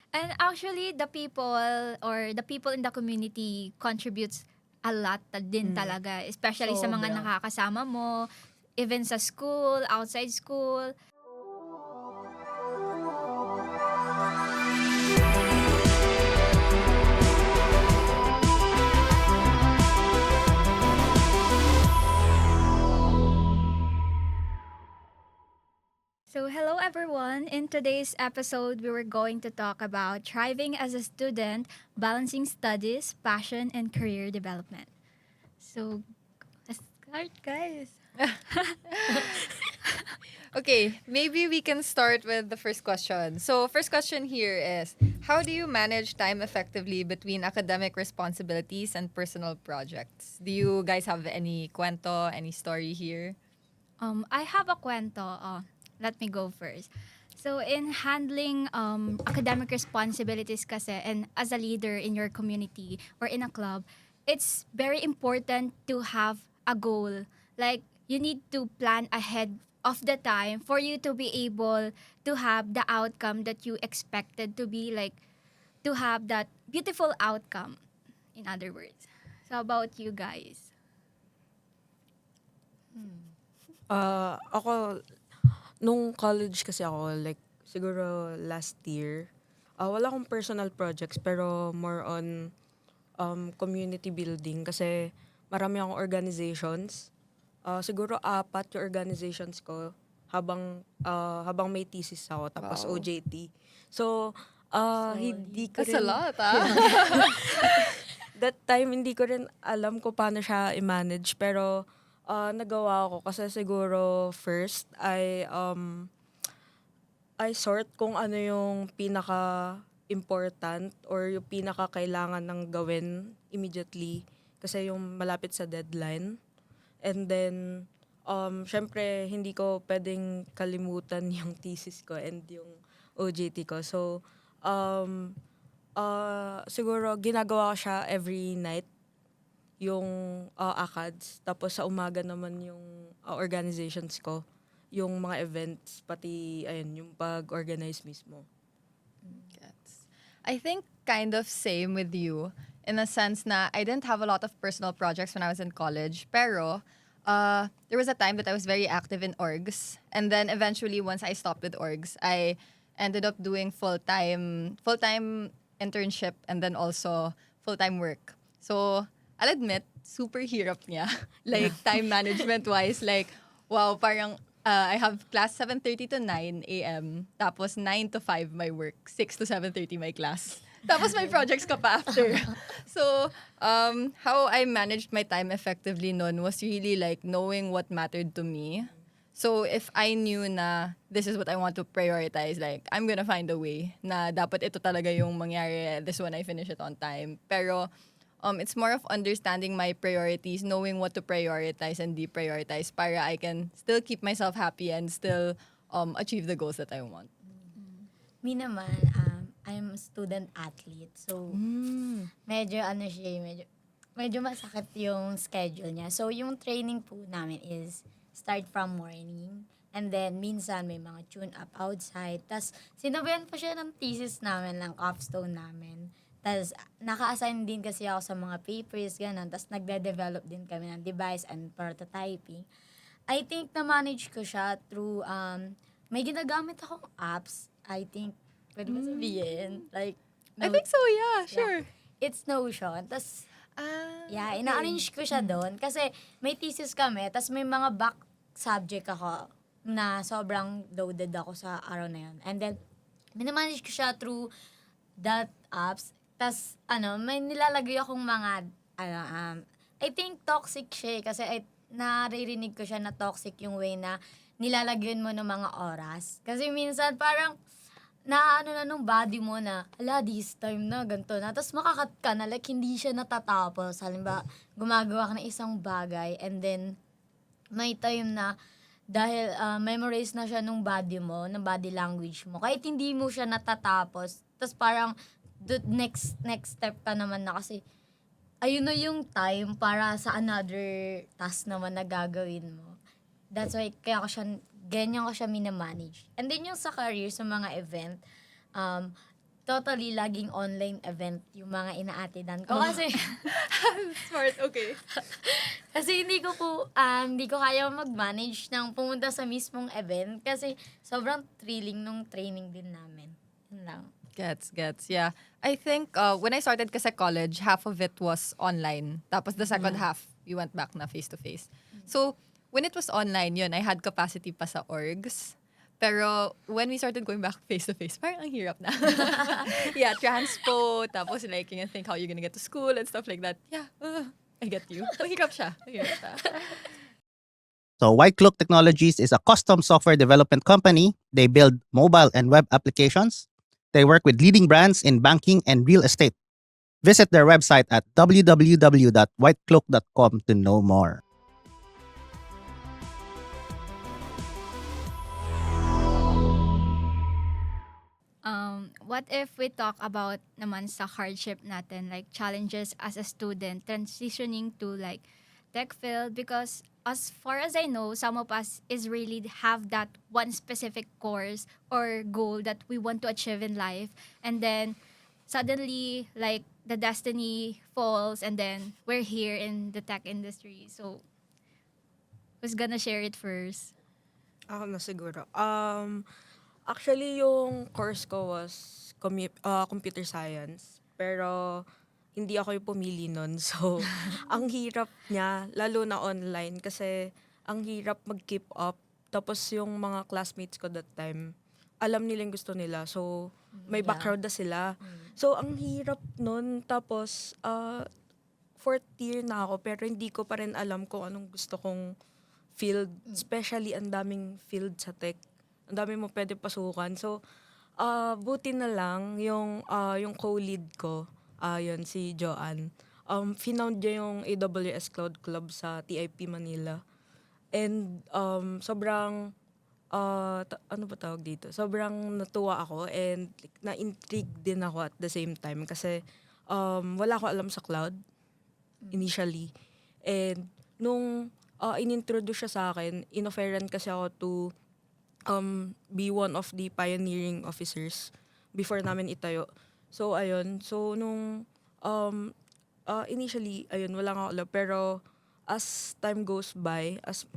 And actually, the people in the community contributes a lot din talaga, especially sa mga Sobra. nakakasama mo, even sa school, outside school. So, hello everyone. In today's episode, we were going to talk about thriving as a student, balancing studies, passion, and career development. So, let's start, guys. Okay, maybe we can start with the first question. So, first question here is, how do you manage time effectively between academic responsibilities and personal projects? Do you guys have any kwento, any story here? I have a kwento. Let me go first. So, in handling academic responsibilities kasi, and as a leader in your community or in a club, it's very important to have a goal. Like, you need to plan ahead of the time for you to be able to have the outcome that you expected to be, like, to have that beautiful outcome, in other words. So, how about you guys? Ako, nung college kasi ako, like, siguro last year, wala akong personal projects, pero more on community building. Kasi marami akong organizations. Siguro 4 yung organizations ko habang may thesis ako, tapos Wow. OJT. So, hindi ko That's a rin, lot, ah. that time, hindi ko rin alam kung paano siya i-manage. Pero, nagawa ko kasi siguro first, I sort kung ano yung pinaka-important or yung pinaka-kailangan ng gawin immediately kasi yung malapit sa deadline. And then, syempre, hindi ko pwedeng kalimutan yung thesis ko and yung OJT ko. So, siguro ginagawa ko siya every night, yung ACADS. Tapos sa umaga naman yung organizations ko, yung mga events, pati ayun, yung pag-organize mismo. Gets. I think kind of same with you in a sense na I didn't have a lot of personal projects when I was in college, pero there was a time that I was very active in orgs, and then eventually once I stopped with orgs, I ended up doing full-time internship and then also full-time work. So, I'll admit, super hirap niya. Like, time management-wise, like, wow, parang I have class 7:30 to 9 a.m. Tapos 9 to 5 my work, 6 to 7:30 my class. Tapos may projects ka pa after. So, how I managed my time effectively noon was really like knowing what mattered to me. So, if I knew na this is what I want to prioritize, like, I'm gonna find a way na dapat ito talaga yung mangyari this when I finish it on time. Pero, it's more of understanding my priorities, knowing what to prioritize and deprioritize para I can still keep myself happy and still achieve the goals that I want. Me naman, I'm a student athlete. So, medyo ano siya, medyo masakit yung schedule niya. So, yung training po namin is start from morning. And then, minsan may mga tune-up outside. Tapos, sinabayan pa siya ng thesis namin, ng capstone namin. Tapos, naka-assign din kasi ako sa mga papers, gano'n. Tapos, nagde-develop din kami ng device and prototyping. I think na-manage ko siya through, may ginagamit akong apps. I think, pwede ba sabihin? Like, I think so, yeah, sure. It's Notion. Tapos, ina-arrange ko siya doon. Kasi, may thesis kami. Tapos, may mga back subject ako na sobrang loaded ako sa araw na yun. And then, minamanage ko siya through that apps. Tas, may nilalagay akong mga, I think toxic siya kasi naririnig ko siya na toxic yung way na nilalagyan mo ng mga oras. Kasi minsan parang, na nung body mo na, this time na, ganito na. Tapos makakat ka na, like, hindi siya natatapos. Halimbawa, gumagawa ka ng isang bagay and then, may time na, dahil memorize na siya nung body mo, ng body language mo, kahit hindi mo siya natatapos, tapos parang, the next step ka naman na kasi, ayun na yung time para sa another task naman na gagawin mo. That's why, ganyan ko siya minamanage. And then yung sa career, sa mga event, totally laging online event yung mga inaatidan ko. Kasi, Smart, okay. kasi hindi ko kaya mag-manage ng pumunta sa mismong event kasi sobrang thrilling nung training din namin. Yun lang. Gets. Yeah. I think when I started kasi college, half of it was online. Tapos the second half, we went back na face-to-face. So, when it was online, yun, I had capacity pa sa orgs. Pero when we started going back face-to-face, parang ang hirap na. Yeah, transpo, tapos like, you can think how you're gonna get to school and stuff like that. Yeah, I get you. Mahirap siya. So White Cloak Technologies is a custom software development company. They build mobile and web applications. They work with leading brands in banking and real estate. Visit their website at www.whitecloak.com to know more. What if we talk about naman sa hardship natin, like challenges as a student transitioning to like tech field? Because as far as I know, some of us is really have that one specific course or goal that we want to achieve in life, and then suddenly like the destiny falls, and then we're here in the tech industry. So who's gonna share it first? Ako na siguro. Actually, yung course ko was computer science. Pero hindi ako yung pumili nun. So, ang hirap niya, lalo na online. Kasi ang hirap mag-keep up. Tapos yung mga classmates ko that time, alam nila yung gusto nila. So, may background na sila. So, ang hirap nun. Tapos, fourth year na ako. Pero hindi ko pa rin alam kung anong gusto kong field. Especially, ang daming field sa tech. Ang dami mo pwede pasukan. So, buti na lang yung co-lead ko, yun, si Joanne. Finound niya yung AWS Cloud Club sa TIP Manila. And sobrang, ano ba tawag dito? Sobrang natuwa ako and like, na-intrigue din ako at the same time kasi wala ko alam sa cloud initially. And nung inintroduce siya sa akin, inofferan kasi ako to be one of the pioneering officers before namin itayo. So, ayun. So, nung initially, ayun, wala nga ako alam. Pero as time goes by, as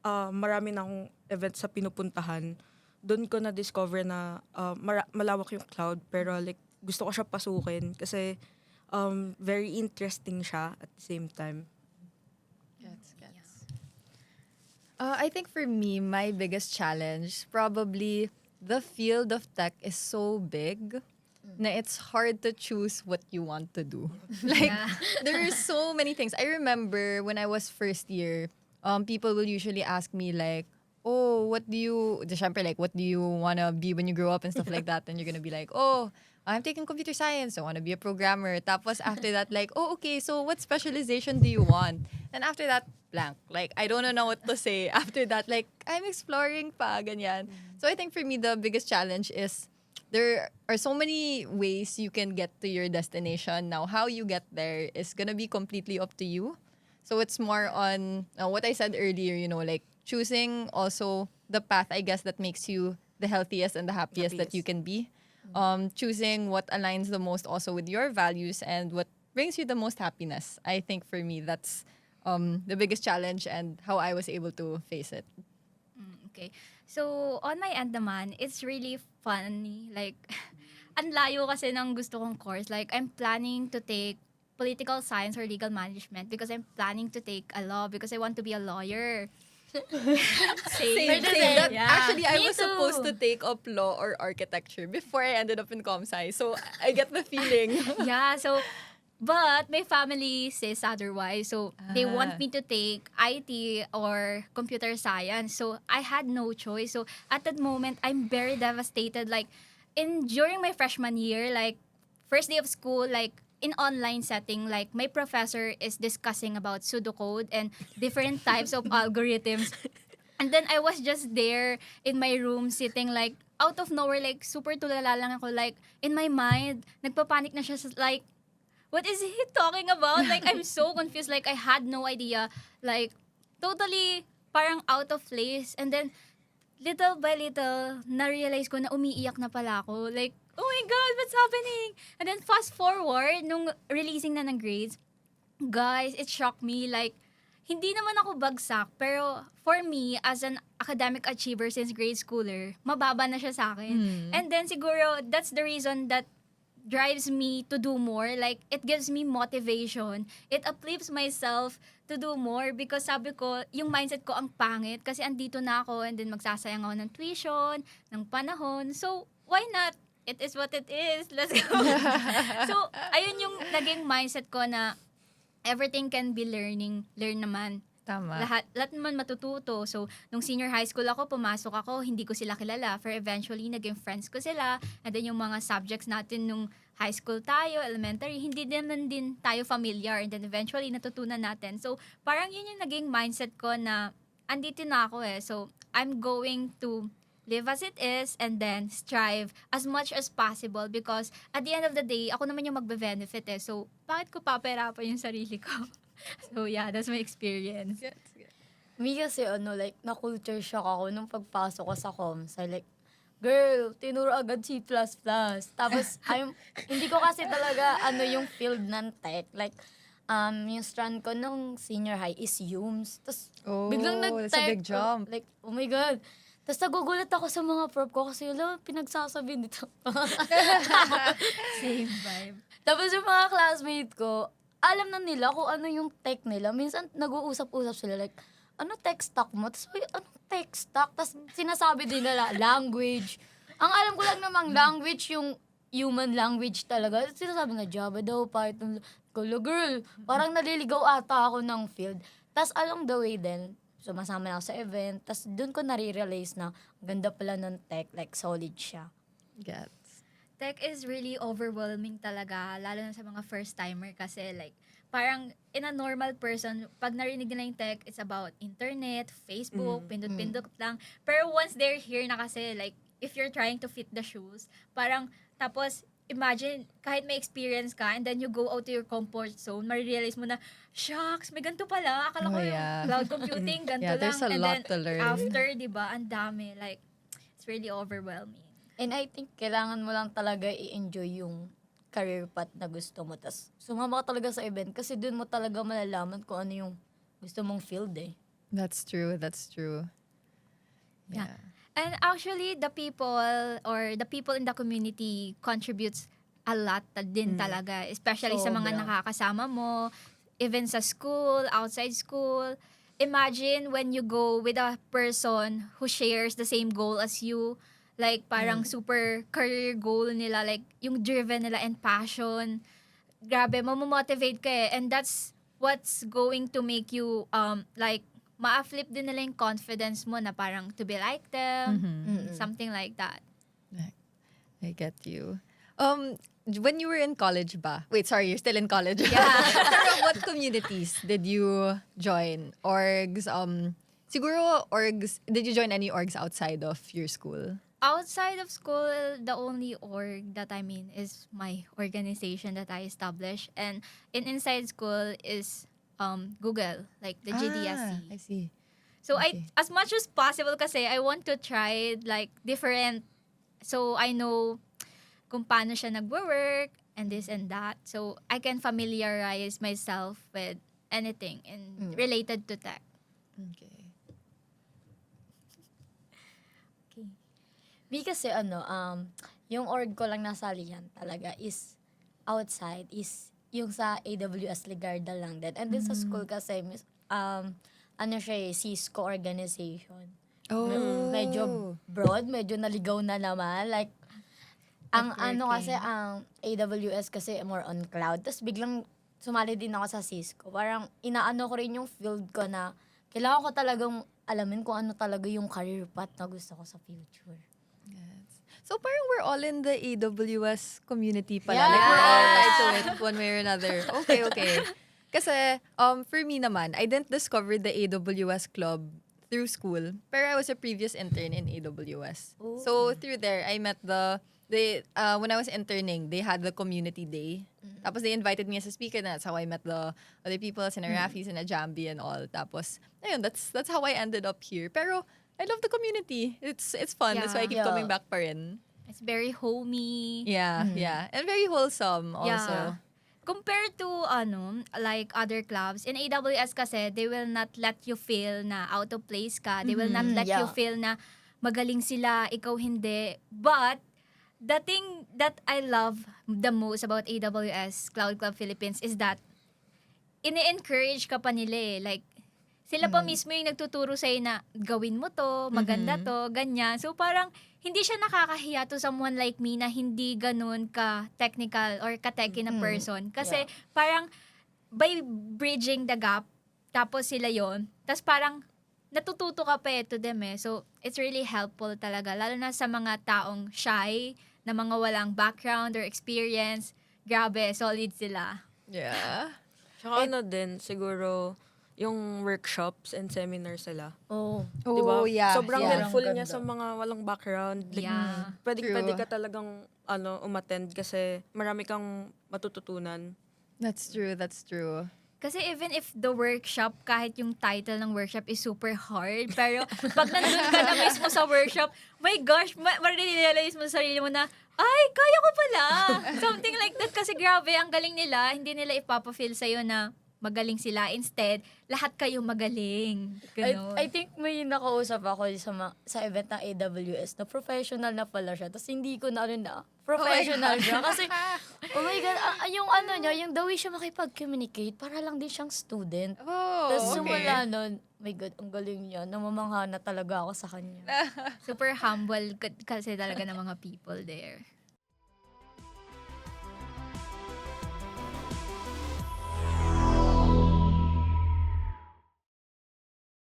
marami na akong events sa pinupuntahan, doon ko na-discover na malawak yung cloud. Pero like, gusto ko siya pasukin kasi very interesting siya at the same time. Gets. I think for me, my biggest challenge, probably the field of tech is so big na it's hard to choose what you want to do. Like, there are so many things. I remember when I was first year, people will usually ask me like, oh, what do you want to be when you grow up and stuff like that? And you're going to be like, oh, I'm taking computer science. I want to be a programmer. Tapos after that, like, oh, okay, so what specialization do you want? And after that, blank. Like, I don't know what to say. After that, like, I'm exploring pa, ganyan. So I think for me, the biggest challenge is there are so many ways you can get to your destination. Now, how you get there is gonna be completely up to you. So it's more on what I said earlier, like choosing also the path, I guess, that makes you the healthiest and the happiest that you can be. Choosing what aligns the most also with your values and what brings you the most happiness. I think for me, that's the biggest challenge and how I was able to face it. Okay. So, on my end naman, it's really funny. Like, ang layo kasi ng gusto kong course. Like, I'm planning to take political science or legal management because I'm planning to take a law because I want to be a lawyer. Same. Same. That, actually, I Me was too. supposed to take up law or architecture before I ended up in comsci. So, I get the feeling. Yeah, so, but my family says otherwise. So, they want Ah. me to take IT or computer science. So, I had no choice. So, at that moment, I'm very devastated. Like, during my freshman year, like, first day of school, like, in online setting, like, my professor is discussing about pseudocode and different types of algorithms. And then I was just there in my room sitting like out of nowhere, like super tulala lang ako, like in my mind nagpapanik na siya like what is he talking about? Like I'm so confused, like I had no idea, like totally parang out of place. And then little by little na-realize ko na umiiyak na pala ako, like oh my God, what's happening? And then fast forward, nung releasing na ng grades, guys, it shocked me. Like, hindi naman ako bagsak, pero for me, as an academic achiever since grade schooler, mababa na siya sa akin. And then siguro, that's the reason that drives me to do more. Like, it gives me motivation. It uplifts myself to do more because sabi ko, yung mindset ko ang pangit kasi andito na ako and then magsasayang ako ng tuition, ng panahon. So, why not? It is what it is. Let's go. So, ayun yung naging mindset ko na everything can be learning. Learn naman. Tama. Lahat naman matututo. So, nung senior high school ako, pumasok ako, hindi ko sila kilala. For eventually, naging friends ko sila. And then yung mga subjects natin nung high school tayo, elementary, hindi naman din tayo familiar. And then eventually, natutunan natin. So, parang yun yung naging mindset ko na andito na ako eh. So, I'm going to live as it is and then strive as much as possible because at the end of the day, ako naman yung magbe-benefit eh. So, bakit ko paperapan yung sarili ko? So, yeah, that's my experience. Me kasi like, na-culture shock ako nung pagpasok ko sa comsci. Like, girl, tinuro agad C++. Tapos, hindi ko kasi talaga, yung field ng tech. Like, yung strand ko nung senior high is UMS. Tapos, biglang that's a nag-tech. big jump. Like, oh my God. Tapos nagugulat ako sa mga prof ko kasi pinagsasabi nito. Same vibe. Tapos yung mga classmate ko, alam na nila kung ano yung tech nila. Minsan nag-uusap-usap sila like, ano tech stack mo? Tapos, anong tech stack? Tapos sinasabi din nila, language. Ang alam ko lang namang language yung human language talaga. Sinasabi na Java daw, Python. Girl, parang naliligaw ata ako ng field. Tapos along the way din, sumasama na ako sa event. Tapos doon ko nare-realize na ang ganda pala ng tech, like solid siya. Gets. Tech is really overwhelming talaga, lalo na sa mga first-timer kasi like, parang in a normal person, pag narinig nila yung tech, it's about internet, Facebook, pindot-pindot lang. Pero once they're here na kasi, like, if you're trying to fit the shoes, parang, tapos, imagine, kahit may experience ka, and then you go out to your comfort zone, marirealize mo na, shucks, may ganito pala. Akala ko yung cloud computing, ganito Yeah, lang. there's a And lot then, to learn. after, di ba, ang dami. Like, it's really overwhelming. And I think kailangan mo lang talaga i-enjoy yung career path na gusto mo. Tapos sumama ka talaga sa event kasi dun mo talaga malalaman kung ano yung gusto mong field eh. That's true. Yeah. And actually, the people in the community contributes a lot din talaga. Especially sa mga Sobra. nakakasama mo, even sa school, outside school. Imagine when you go with a person who shares the same goal as you. Like, parang super career goal nila. Like, yung driven nila and passion. Grabe, mamomotivate ka eh. And that's what's going to make you, like, ma-flip din nila yung confidence mo na parang to be like them. Something like that. I get you. When you were in college ba? Wait, sorry, you're still in college. Yeah. Pero what communities did you join? Orgs, siguro orgs, did you join any orgs outside of your school? Outside of school, the only org that I'm in is my organization that I established. And inside school is Google, like the GDSC. I see. So Okay. as much as possible kasi I want to try like different, so I know kung paano siya nagwo-work and this and that. So I can familiarize myself with anything related to tech. Okay. Me kasi yung org ko lang nasalihan talaga is outside, is yung sa AWS Ligarda lang din. And then sa school kasi, siya Cisco organization. Oh. Medyo broad, medyo naligaw na naman. Like, ang AWS kasi more on cloud. Tapos biglang sumali din ako sa Cisco. Parang inaano ko rin yung field ko na kailangan ko talagang alamin kung ano talaga yung career path na gusto ko sa future. So parang we're all in the AWS community pala. Like we're all tied to it one way or another. Okay. Kasi for me naman, I didn't discover the AWS club through school. Pero I was a previous intern in AWS. Ooh. So through there, I met when I was interning, they had the community day. Tapos they invited me as a speaker, and that's how I met the other people, sina Rafi, sina Jambi and all. Tapos, ayun, that's how I ended up here. Pero I love the community. It's fun. That's why I keep Yeah. coming back pa rin. It's very homey. Yeah, yeah. And very wholesome also. Yeah. Compared to like other clubs, in AWS kasi, they will not let you feel na out of place ka. They will not let you yeah. feel na magaling sila, ikaw hindi. But the thing that I love the most about AWS Cloud Club Philippines is that ini-encourage ka pa nila eh. Like, sila pa mismo yung nagtuturo sa'yo na gawin mo to, maganda to, ganyan. So parang hindi siya nakakahiya to someone like me na hindi ganun ka technical or ka-techy na person. Kasi parang by bridging the gap, tapos sila yon, tapos parang natututo ka pa to them eh. So it's really helpful talaga. Lalo na sa mga taong shy, na mga walang background or experience. Grabe, solid sila. Yeah. Tsaka ano din, siguro, yung workshops and seminars sila. Oh. Di ba? yeah. Sobrang yeah. helpful Sobrang niya ganda. sa mga walang background. Like, Yeah. True. pwede ka talagang umattend kasi marami kang matututunan. That's true, that's true. Kasi even if the workshop, kahit yung title ng workshop is super hard, pero pag nandun ka na mismo sa workshop, my gosh, marirealize mo sa sarili mo na, ay, kaya ko pala. Something like that. Kasi grabe, ang galing nila. Hindi nila ipapafeel sa'yo na magaling sila. Instead, lahat kayo magaling. Ganon. I think may nakausap ako sa event ng AWS na professional na pala siya. Tapos hindi ko na rin na professional siya. Kasi, oh my God, yung ano niya, yung the way siya makipag-communicate, para lang din siyang student. Oh, Tapos okay. sumula nun, my God, ang galing niya. Namamangha na talaga ako sa kanya. Super humble kasi talaga ng mga people there.